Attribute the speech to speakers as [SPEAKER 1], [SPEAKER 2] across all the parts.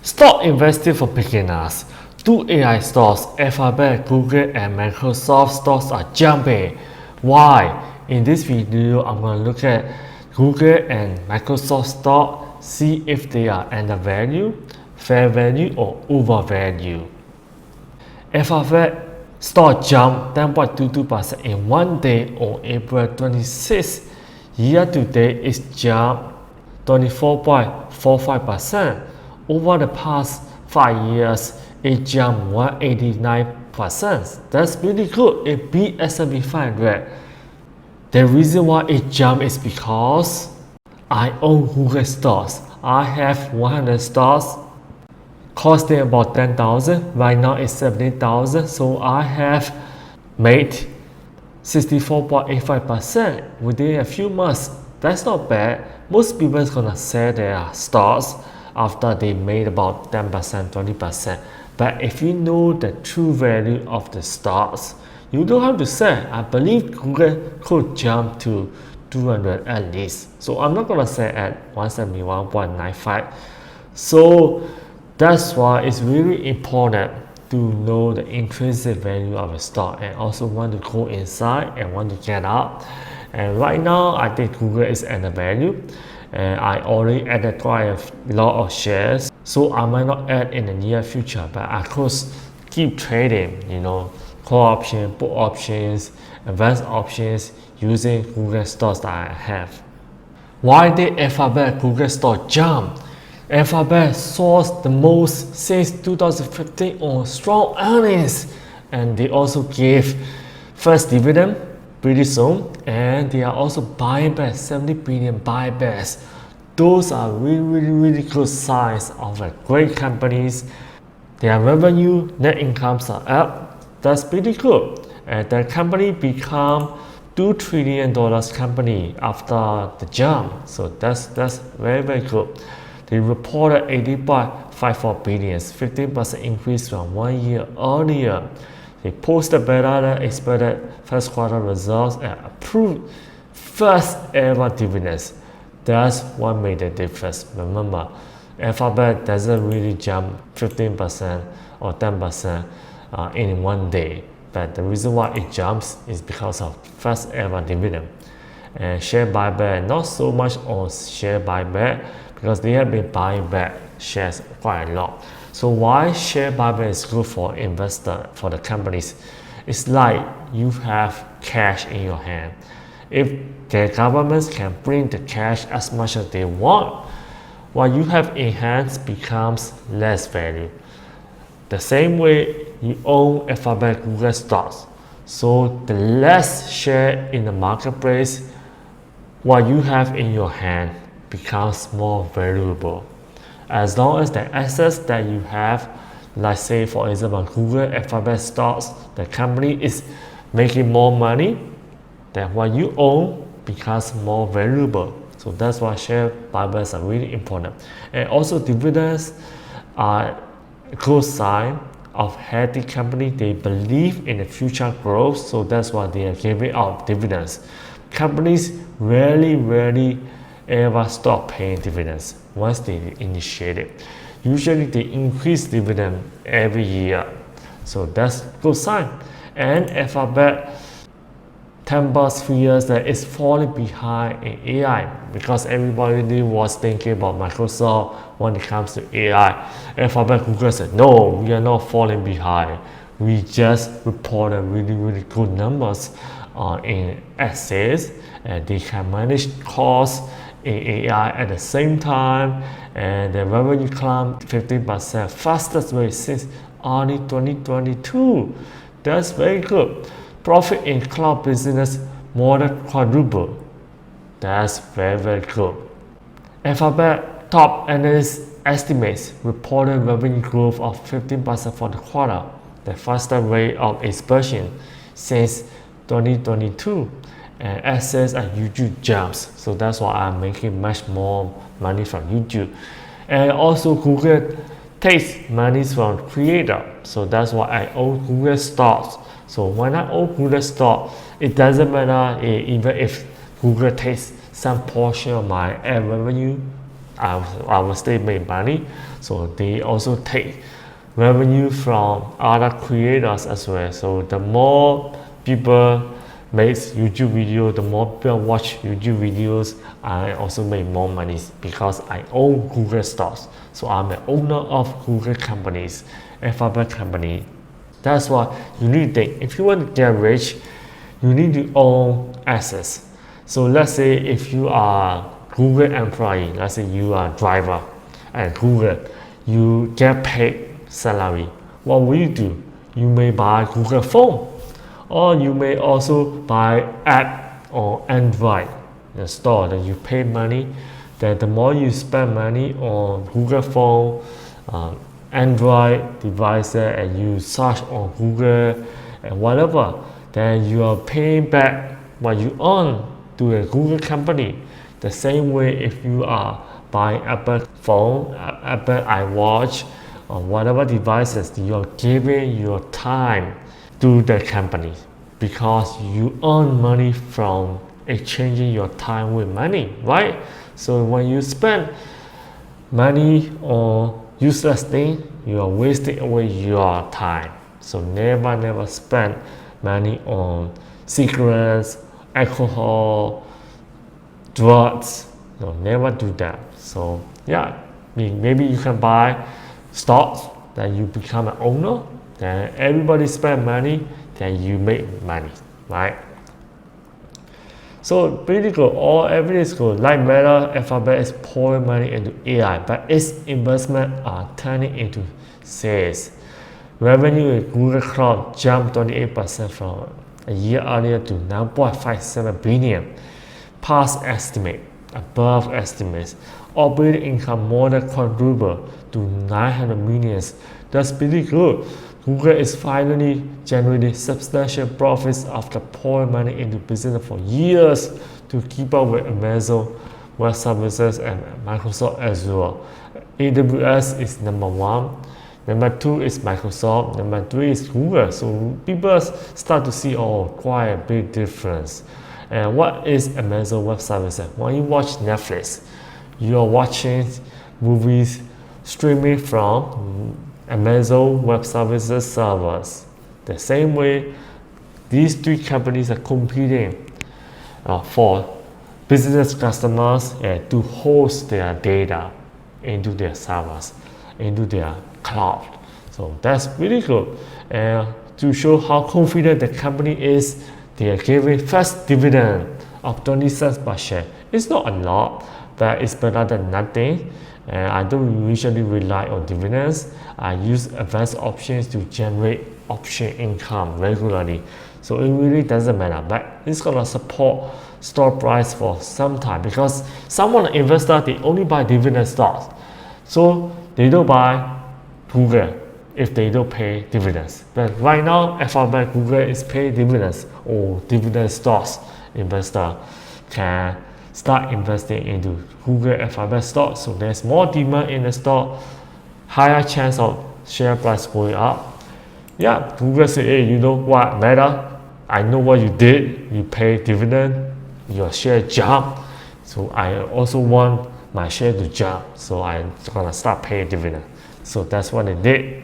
[SPEAKER 1] Stock investing for beginners. Two AI stocks, Alphabet, Google, and Microsoft stocks are jumping. Why? In this video, I'm going to look at Google and Microsoft stock, see if they are undervalued, fair value, or overvalued. Alphabet stock jumped 10.22% in one day on April 26. Year to date, it's jumped 24.45%. Over the past 5 years, it jumped 189%. That's pretty good. It beat S&P 500. The reason why it jumped is because I own Google stocks. I have 100 stocks costing about 10,000. Right now it's 17,000. So I have made 64.85% within a few months. That's not bad. Most people are gonna sell their stocks after they made about 10%, 20%. But if you know the true value of the stocks, you don't have to sell. I believe Google could jump to 200 at least. So I'm not gonna sell at 171.95. So that's why it's really important to know the intrinsic value of a stock and also want to go inside and want to get out. And right now, I think Google is undervalued. And I already added quite a lot of shares, so I might not add in the near future, but I could keep trading, call options, put options, advanced options using Google stocks that I have. Why did Alphabet Google stock jump? Alphabet soared the most since 2015 on strong earnings, and they also gave first dividend pretty soon, and they are also buying back 70 billion buybacks. Those are really good signs of a great companies. Their revenue, net incomes are up. That's pretty good. And the company become $2 trillion company after the jump. So that's very good. They reported 80.54 billion, 15% increase from 1 year earlier. They posted better than expected first quarter results and approved first ever dividends. That's what made the difference. Remember, Alphabet doesn't really jump 15% or 10% in one day. But the reason why it jumps is because of first ever dividend. And share buyback, not so much on share buyback because they have been buying back shares quite a lot. So why share buyback is good for investor, for the companies? It's like you have cash in your hand. If the governments can bring the cash as much as they want, what you have in hands becomes less value. The same way you own Alphabet Google stocks. So the less share in the marketplace, what you have in your hand becomes more valuable. As long as the assets that you have, like say for example Google, Alphabet stocks, the company is making more money, then what you own becomes more valuable. So that's why share buybacks are really important. And also dividends are a good sign of healthy company. They believe in the future growth, so that's why they are giving out dividends. Companies rarely ever stop paying dividends once they initiate it. Usually they increase dividend every year, so that's good sign. And Alphabet 10 past 3 years that is falling behind in AI because everybody was thinking about Microsoft when it comes to AI. Alphabet Google said, no, we are not falling behind. We just reported really good numbers in essays, and they can manage costs in AI at the same time, and the revenue climbed 15%, fastest rate since early 2022. That's very good. Profit in cloud business more than quadruple. That's very good. Alphabet top analyst estimates reported revenue growth of 15% for the quarter, the fastest rate of expansion since 2022. And assets and YouTube jumps, so that's why I'm making much more money from YouTube. And also Google takes money from creator, so that's why I own Google stocks. So when I own Google stock, it doesn't matter even if Google takes some portion of my ad revenue, I will still make money. So they also take revenue from other creators as well. So the more people makes YouTube video, the more people watch YouTube videos, I also make more money because I own Google stocks. So I'm an owner of Google companies, Alphabet company. That's why you need to think. If you want to get rich, you need to own assets. So let's say if you are Google employee, let's say you are driver at Google, you get paid salary. What will you do? You may buy Google phone, or you may also buy app or Android the store that you pay money. Then the more you spend money on Google phone, Android devices, and you search on Google and whatever, then you are paying back what you earn to a Google company. The same way if you are buying Apple phone, Apple iWatch, or whatever devices, you are giving your time to the company because you earn money from exchanging your time with money, right? So when you spend money on useless things, you are wasting away your time. So never spend money on cigarettes, alcohol, drugs. No, never do that. So yeah, maybe you can buy stocks, then you become an owner, then everybody spend money, then you make money, right? So pretty good, all everything is good. Like Meta, Alphabet is pouring money into AI, but its investment are turning into sales. Revenue in Google Cloud jumped 28% from a year earlier to 9.57 billion, past estimate, above estimates. Operating income more than quadrupled to 900 million. That's pretty good. Google is finally generating substantial profits after pouring money into business for years to keep up with Amazon Web Services and Microsoft Azure. AWS is number one. Number two is Microsoft. Number three is Google. So people start to see, quite a big difference. And what is Amazon Web Services? When you watch Netflix, you are watching movies streaming from Amazon Web Services servers. The same way, these three companies are competing for business customers to host their data into their servers, into their cloud. So that's really good. And to show how confident the company is, they are giving first dividend of 20 cents per share. It's not a lot, but it's better than nothing. And I don't usually rely on dividends. I use advanced options to generate option income regularly. So it really doesn't matter, but it's gonna support stock price for some time because some investor they only buy dividend stocks. So they don't buy Google if they don't pay dividends. But right now, Alphabet, Google is paying dividends or dividend stocks. Investor can start investing into Google Alphabet stock. So there's more demand in the stock, higher chance of share price going up. Yeah, Google say, hey, you know what, Meta, I know what you did. You pay dividend, your share jump. So I also want my share to jump. So I'm gonna start paying dividend. So that's what they did.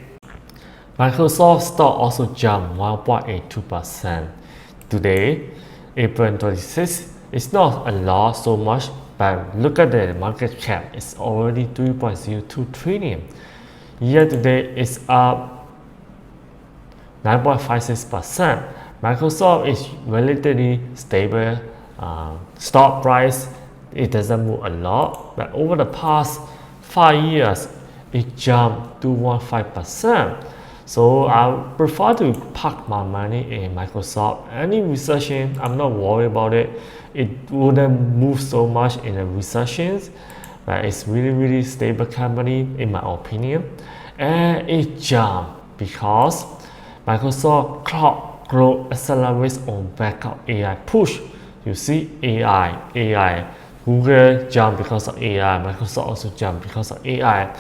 [SPEAKER 1] Microsoft stock also jumped 1.82%. Today, April 26, it's not a lot so much, but look at the market cap, it's already 3.02 trillion. Year to date, it's up 9.56%. Microsoft is relatively stable. Stock price, it doesn't move a lot, but over the past 5 years, it jumped 2.15%. So I prefer to park my money in Microsoft. Any recession, I'm not worried about it. It wouldn't move so much in the recessions, but it's really stable company in my opinion. And it jumped because Microsoft cloud growth accelerates on back of AI push. You see AI. Google jumped because of AI. Microsoft also jumped because of AI.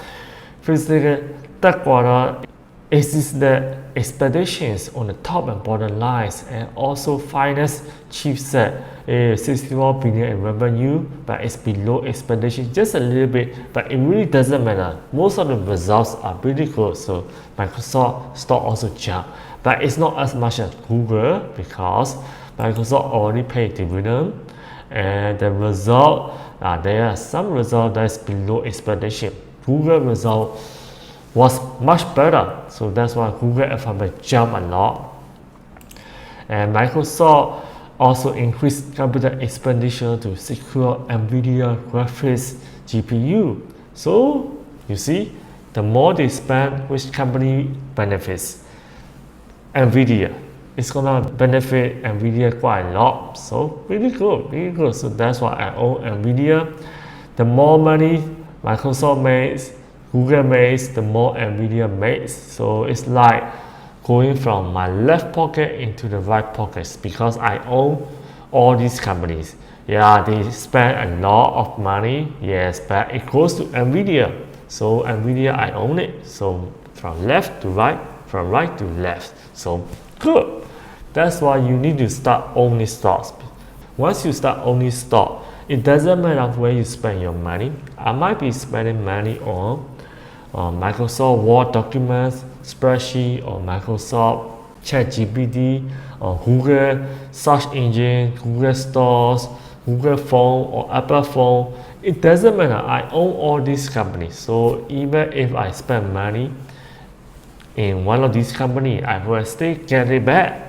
[SPEAKER 1] Physically, third quarter It is the expectations on the top and bottom lines, and also finance chief said 64 billion in revenue, but it's below expectation just a little bit, but it really doesn't matter. Most of the results are pretty good, so Microsoft stock also jumped, but it's not as much as Google because Microsoft already paid dividend, and the result, there are some result that's below expectation. Google result was much better, so that's why Google Alphabet jumped a lot. And Microsoft also increased capital expenditure to secure NVIDIA graphics GPU. So you see, the more they spend, which company benefits? NVIDIA. It's gonna benefit NVIDIA quite a lot. So really good, really good. So that's why I own NVIDIA. The more money Microsoft makes, Google makes, the more NVIDIA makes. So it's like going from my left pocket into the right pockets because I own all these companies. Yeah, they spend a lot of money, yes, but it goes to NVIDIA. So NVIDIA, I own it. So from left to right, from right to left. So good. That's why you need to start owning stocks. Once you start owning stock, it doesn't matter where you spend your money. I might be spending money on Microsoft Word documents, spreadsheet, or Microsoft ChatGPT, or Google search engine, Google stores, Google phone, or Apple phone. It doesn't matter. I own all these companies. So even if I spend money in one of these companies, I will still get it back.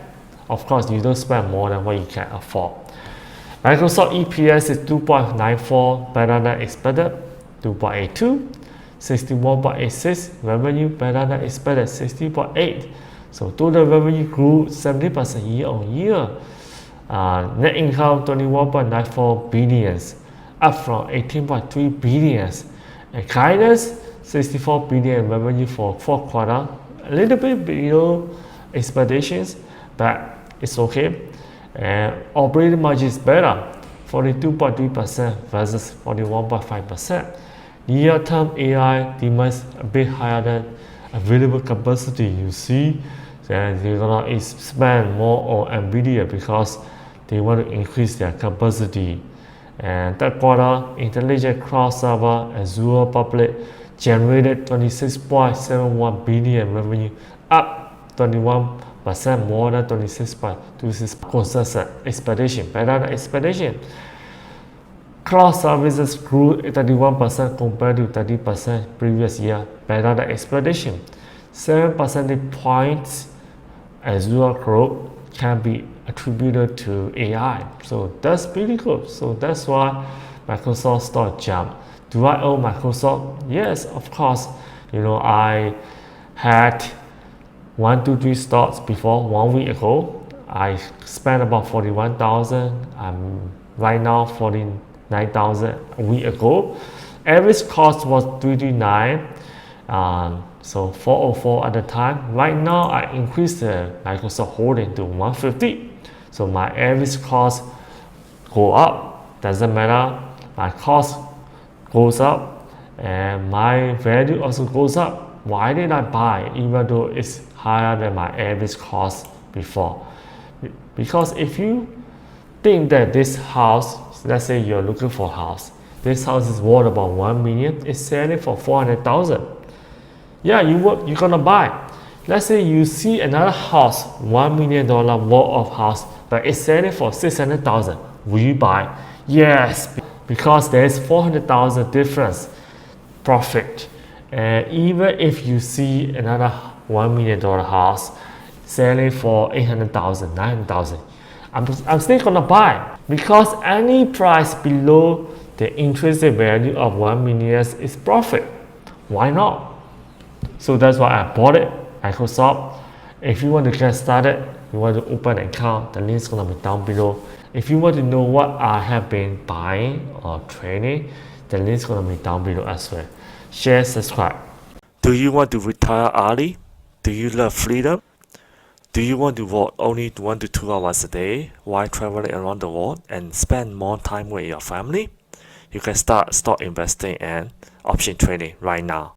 [SPEAKER 1] Of course, you don't spend more than what you can afford. Microsoft EPS is 2.94, better than expected, 2.82, 61.86, revenue better than expected, 60.8. So total revenue grew 70% year on year. Net income 21.94 billions, up from 18.3 billions. And guidance 64 billion revenue for fourth quarter, a little bit below expectations, but it's okay. And operating margin is better, 42.3% versus 41.5%. Near-term AI demands a bit higher than available capacity. You see, then they're gonna spend more on NVIDIA because they want to increase their capacity. And third quarter, Intelligent Cloud Server Azure Public generated 26.71 billion revenue, up 21% more than 26.26 consensus expectation, better than expectation. Cloud services grew 31% compared to 30% previous year, better than expectation. 7 percentage points Azure growth can be attributed to AI. So that's pretty good. So that's why Microsoft stock jumped. Do I own Microsoft? Yes, of course. I had 1, 2, 3 stocks before 1 week ago. I spent about 41,000. I'm right now 49,000 a week ago. Average cost was 339. So 404 at the time. Right now, I increased the Microsoft holding to 150. So my average cost go up. Doesn't matter. My cost goes up and my value also goes up. Why did I buy even though it's higher than my average cost before? Because if you think that this house, let's say you're looking for a house, this house is worth about 1 million, it's selling for 400,000. Yeah, you're gonna buy. Let's say you see another house, $1 million worth of house, but it's selling for 600,000. Will you buy? Yes, because there's 400,000 difference profit. And even if you see another $1 million house selling for 800,000, 900,000, I'm still gonna buy because any price below the intrinsic value of 1 million is profit. Why not? So that's why I bought it. Microsoft. If you want to get started, you want to open an account, the link is gonna be down below. If you want to know what I have been buying or trading, the link is gonna be down below as well. Share, subscribe. Do you want to retire early? Do you love freedom? Do you want to work only 1 to 2 hours a day while traveling around the world and spend more time with your family? You can start stock investing and option trading right now.